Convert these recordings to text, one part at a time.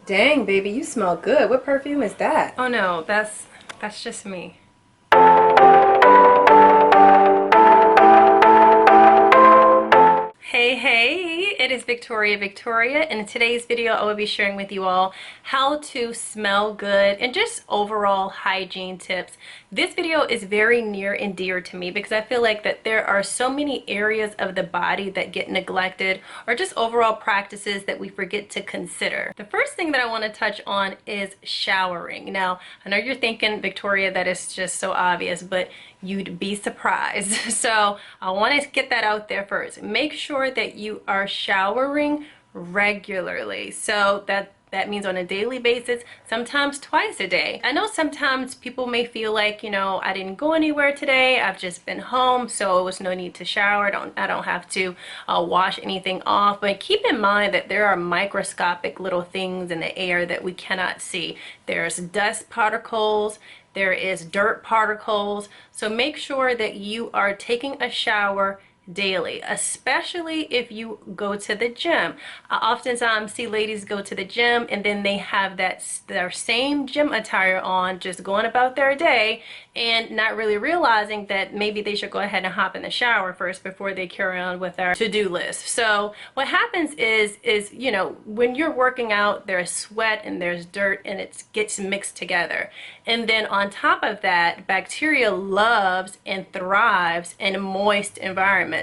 Dang, baby, you smell good. What perfume is that? Oh no, that's just me. Hey, it is Victoria, and in today's video I will be sharing with you all how to smell good and just overall hygiene tips. This video is very near and dear to me because I feel like that there are so many areas of the body that get neglected or just overall practices that we forget to consider. The first thing that I want to touch on is showering. Now, I know you're thinking, Victoria, that is just so obvious, but you'd be surprised. So I want to get that out there first. Make sure that you are showering regularly. So that means on a daily basis, sometimes twice a day. I know sometimes people may feel like, I didn't go anywhere today. I've just been home, so it was no need to shower. I don't have to wash anything off. But keep in mind that there are microscopic little things in the air that we cannot see. There's dust particles, there is dirt particles. So make sure that you are taking a shower daily, especially if you go to the gym. I oftentimes see ladies go to the gym and then they have their same gym attire on, just going about their day and not really realizing that maybe they should go ahead and hop in the shower first before they carry on with their to-do list. So what happens is when you're working out, there's sweat and there's dirt and it gets mixed together. And then on top of that, bacteria loves and thrives in moist environments.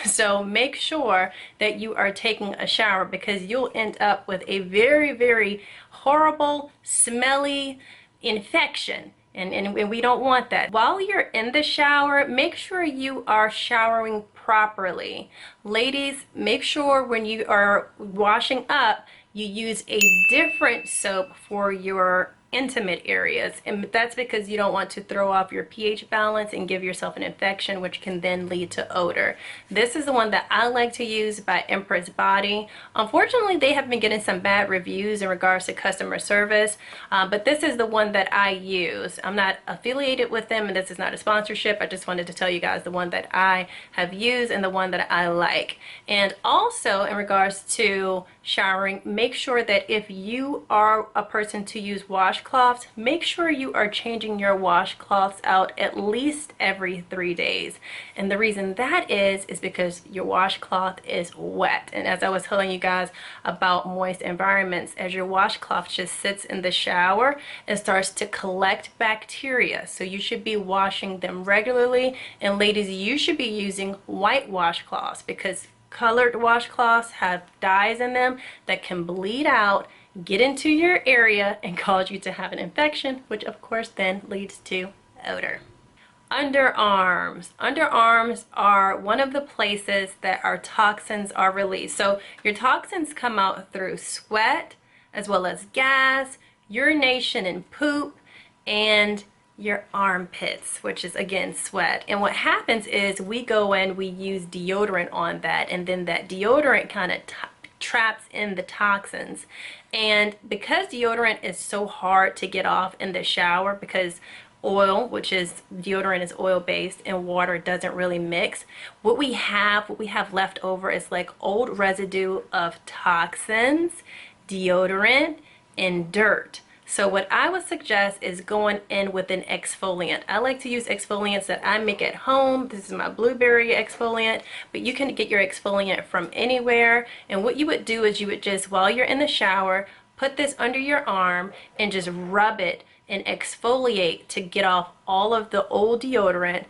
So make sure that you are taking a shower because you'll end up with a very, very horrible, smelly infection. And we don't want that. While you're in the shower, make sure you are showering properly. Ladies, make sure when you are washing up, you use a different soap for your intimate areas, and that's because you don't want to throw off your pH balance and give yourself an infection, which can then lead to odor. This is the one that I like to use by Empress Body. Unfortunately, they have been getting some bad reviews in regards to customer service, but this is the one that I use. I'm not affiliated with them and this is not a sponsorship. I just wanted to tell you guys the one that I have used and the one that I like. And also in regards to showering, make sure that if you are a person to use washcloths, make sure you are changing your washcloths out at least every 3 days. And the reason that is because your washcloth is wet. And as I was telling you guys about moist environments, as your washcloth just sits in the shower, it starts to collect bacteria. So you should be washing them regularly. And ladies, you should be using white washcloths because colored washcloths have dyes in them that can bleed out, get into your area, and cause you to have an infection, which of course then leads to odor. Underarms. Underarms are one of the places that our toxins are released. So your toxins come out through sweat, as well as gas, urination and poop, and your armpits, which is again sweat. And what happens is we go in, we use deodorant on that, and then that deodorant kind of traps in the toxins. And because deodorant is so hard to get off in the shower because oil, which is deodorant, is oil based and water doesn't really mix, what we have left over is like old residue of toxins, deodorant, and dirt. So what I would suggest is going in with an exfoliant. I like to use exfoliants that I make at home. This is my blueberry exfoliant, but you can get your exfoliant from anywhere. And what you would do is you would just, while you're in the shower, put this under your arm and just rub it and exfoliate to get off all of the old deodorant,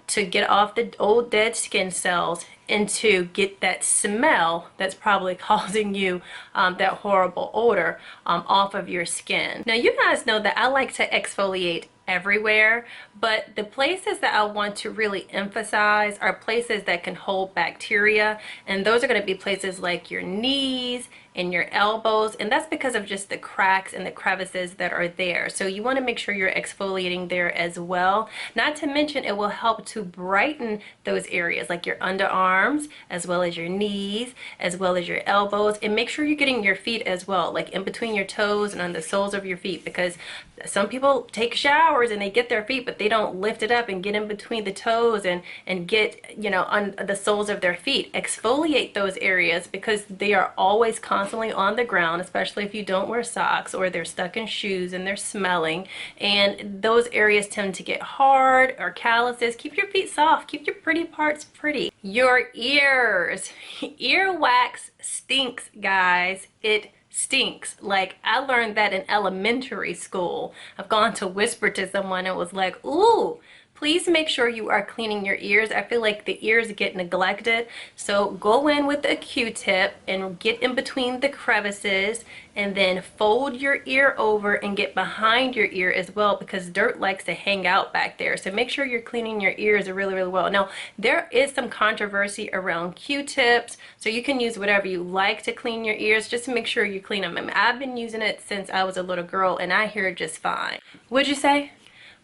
to get off the old dead skin cells, and to get that smell that's probably causing you that horrible odor off of your skin. Now you guys know that I like to exfoliate everywhere, but the places that I want to really emphasize are places that can hold bacteria, and those are going to be places like your knees, and your elbows, and that's because of just the cracks and the crevices that are there. So you want to make sure you're exfoliating there as well. Not to mention, it will help to brighten those areas like your underarms, as well as your knees, as well as your elbows, and make sure you're getting your feet as well, like in between your toes and on the soles of your feet, because some people take showers and they get their feet, but they don't lift it up and get in between the toes and get, you know, on the soles of their feet. Exfoliate those areas because they are always constantly on the ground, especially if you don't wear socks or they're stuck in shoes and they're smelling, and those areas tend to get hard or calluses. Keep your feet soft, keep your pretty parts pretty. Your ears. Earwax stinks, guys. It stinks. Like, I learned that in elementary school. I've gone to whisper to someone and was like, ooh, please make sure you are cleaning your ears. I feel like the ears get neglected. So go in with a Q-tip and get in between the crevices, and then fold your ear over and get behind your ear as well, because dirt likes to hang out back there. So make sure you're cleaning your ears really, really well. Now, there is some controversy around Q-tips, so you can use whatever you like to clean your ears. Just make sure you clean them. I mean, I've been using it since I was a little girl and I hear it just fine. What'd you say?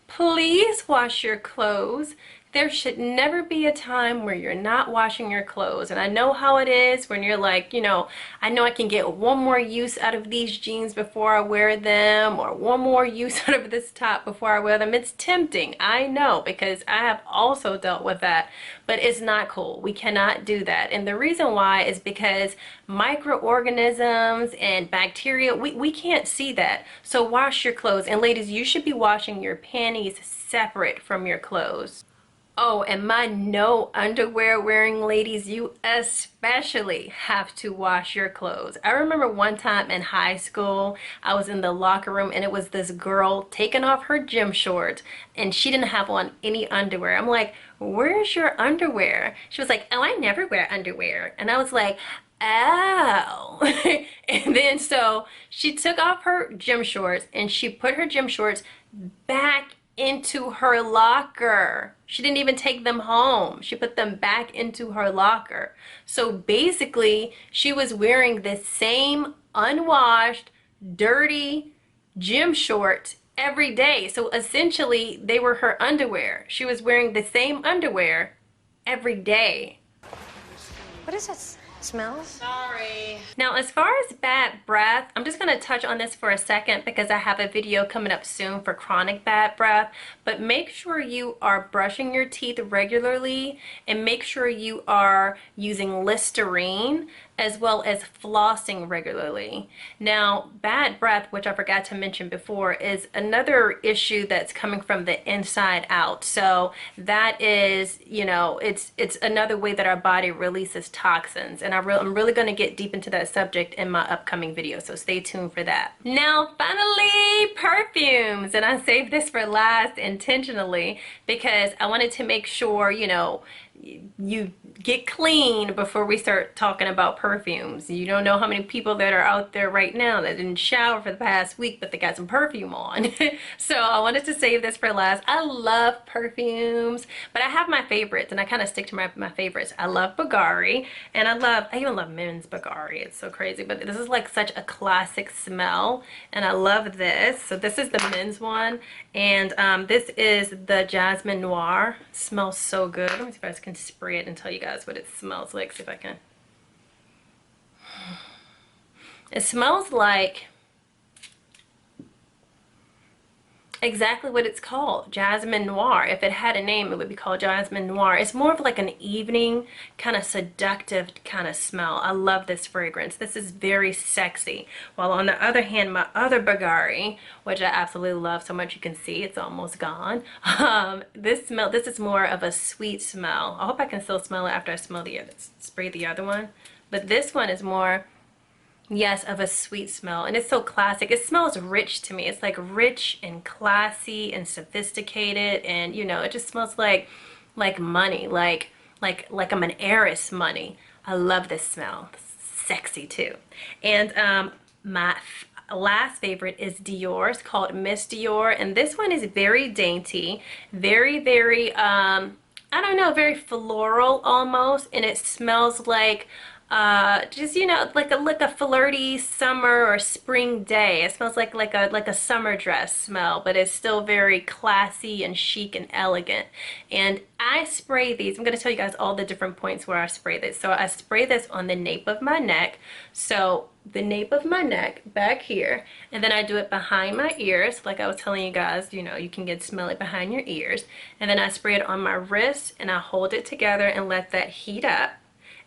Please wash your clothes. There should never be a time where you're not washing your clothes. And I know how it is when you're like, you know, I know I can get one more use out of these jeans before I wear them, or one more use out of this top before I wear them. It's tempting, I know, because I have also dealt with that, but it's not cool. We cannot do that. And the reason why is because microorganisms and bacteria, we can't see that. So wash your clothes. And ladies, you should be washing your panties separate from your clothes. Oh, and my no underwear wearing ladies, you especially have to wash your clothes. I remember one time in high school, I was in the locker room and it was this girl taking off her gym shorts and she didn't have on any underwear. I'm like, where's your underwear? She was like, oh, I never wear underwear. And I was like, oh. And then so she took off her gym shorts and she put her gym shorts back into her locker. She didn't even take them home. She put them back into her locker. So basically, she was wearing the same unwashed, dirty gym shorts every day. So essentially, they were her underwear. She was wearing the same underwear every day. What is that smell? Sorry. Now, as far as bad breath, I'm just going to touch on this for a second because I have a video coming up soon for chronic bad breath. But make sure you are brushing your teeth regularly, and make sure you are using Listerine as well as flossing regularly. Now, bad breath, which I forgot to mention before, is another issue that's coming from the inside out. So that is, you know, it's another way that our body releases toxins. And I'm really going to get deep into that subject in my upcoming video, so stay tuned for that. Now, finally, perfumes. And I saved this for last intentionally because I wanted to make sure, you know, you get clean before we start talking about perfumes. You don't know how many people that are out there right now that didn't shower for the past week, but they got some perfume on. So I wanted to save this for last. I love perfumes, but I have my favorites, and I kind of stick to my favorites. I love Bulgari, and I even love men's Bulgari. It's so crazy, but this is like such a classic smell, and I love this. So this is the men's one, and this is the Jasmine Noir. It smells so good. Let me see if I can spray it and tell you guys what it smells like. See if I can. It smells like exactly what it's called, Jasmine Noir. If it had a name, it would be called Jasmine Noir. It's more of like an evening kind of seductive kind of smell. I love this fragrance. This is very sexy. While on the other hand, my other Bulgari, which I absolutely love so much, you can see it's almost gone. This is more of a sweet smell. I hope I can still smell it after I spray the other one. But this one is more, yes, of a sweet smell, and it's so classic. It smells rich to me. It's like rich and classy and sophisticated, and you know, it just smells like money, like I'm an heiress money. I love this smell. It's sexy too. And my last favorite is Dior. It's called Miss Dior, and this one is very dainty, very I don't know, very floral almost, and it smells like just, you know, like a flirty summer or spring day. It smells like a summer dress smell, but it's still very classy and chic and elegant. And I spray these. I'm going to tell you guys all the different points where I spray this. So I spray this on the nape of my neck. So the nape of my neck back here, and then I do it behind my ears. Like I was telling you guys, you know, you can get smelly behind your ears. And then I spray it on my wrist, and I hold it together and let that heat up.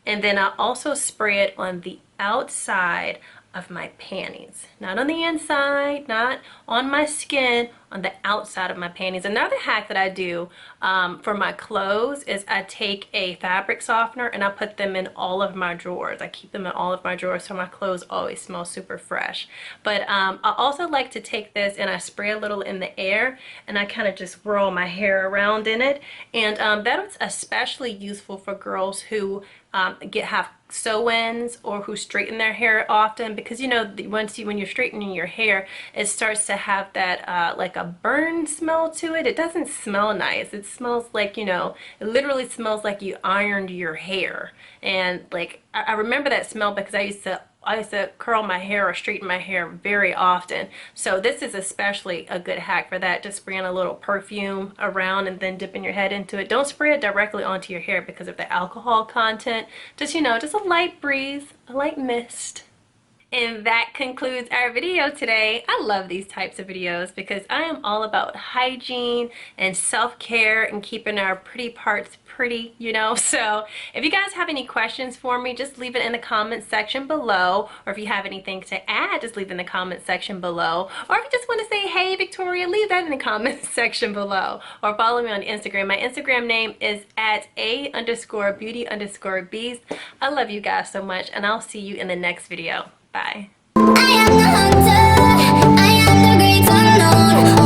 And then I also spray it on the outside of my panties. Not on the inside, not on my skin, on the outside of my panties. Another hack that I do for my clothes is I take a fabric softener and I put them in all of my drawers. I keep them in all of my drawers so my clothes always smell super fresh. But I also like to take this and I spray a little in the air and I kind of just whirl my hair around in it. And that is especially useful for girls who have sew-ins or who straighten their hair often, because you know when you're straightening your hair, it starts to have that like a burn smell to it. It doesn't smell nice. It smells like, you know, it literally smells like you ironed your hair. And like I remember that smell because I used to curl my hair or straighten my hair very often. So this is especially a good hack for that. Just spraying a little perfume around and then dipping your head into it. Don't spray it directly onto your hair because of the alcohol content. Just, you know, just a light breeze, a light mist. And that concludes our video today. I love these types of videos because I am all about hygiene and self-care and keeping our pretty parts pretty, you know. So if you guys have any questions for me, just leave it in the comment section below. Or if you have anything to add, just leave it in the comment section below. Or if you just want to say, hey Victoria, leave that in the comment section below. Or follow me on Instagram. My Instagram name is @a_beauty_beast. I love you guys so much, and I'll see you in the next video. Bye. I am the hunter, I am the great unknown.